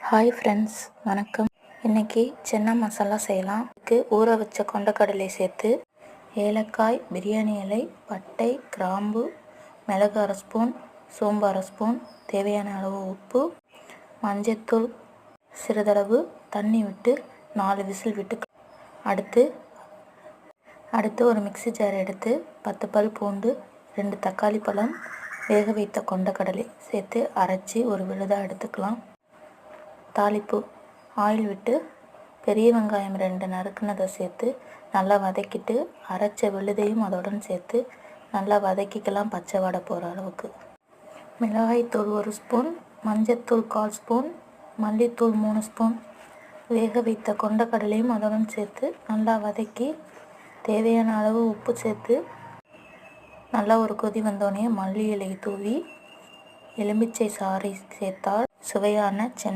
Hi friends, வணக்கம். இன்றைக்கி சென்னா மசாலா செய்யலாம். இதுக்கு ஊற வச்ச கொண்டக்கடலை சேர்த்து ஏலக்காய், பிரியாணி இலை, பட்டை, கிராம்பு, மிளகு அரை ஸ்பூன், சோம்பு அரை ஸ்பூன், தேவையான அளவு உப்பு, மஞ்சத்தூள் சிறிதளவு, தண்ணி விட்டு 4 விசில் விட்டு அடுத்து ஒரு மிக்ஸி ஜார் எடுத்து 10 பல் பூண்டு, 2 தக்காளி பழம், வேக வைத்த கொண்டக்கடலை சேர்த்து அரைச்சி ஒரு விழுதாக எடுத்துக்கலாம். தாளிப்பு ஆயில் விட்டு பெரிய வெங்காயம் 2 நறுக்குனதை சேர்த்து நல்லா வதக்கிட்டு அரைச்ச விழுதையும் அதோடன் சேர்த்து நல்லா வதக்கிக்கலாம், பச்சை வாடை போகிற அளவுக்கு. மிளகாய்த்தூள் 1 ஸ்பூன், மஞ்சத்தூள் 1/4 ஸ்பூன், மல்லித்தூள் 3 ஸ்பூன், வேக வைத்த கொண்டக்கடலையும் அதோடன் சேர்த்து நல்லா வதக்கி தேவையான அளவு உப்பு சேர்த்து நல்லா ஒரு கொதி வந்தோடனே மல்லி இலை தூவி எலுமிச்சை சாறை சேர்த்தால் சுவையான சென்னா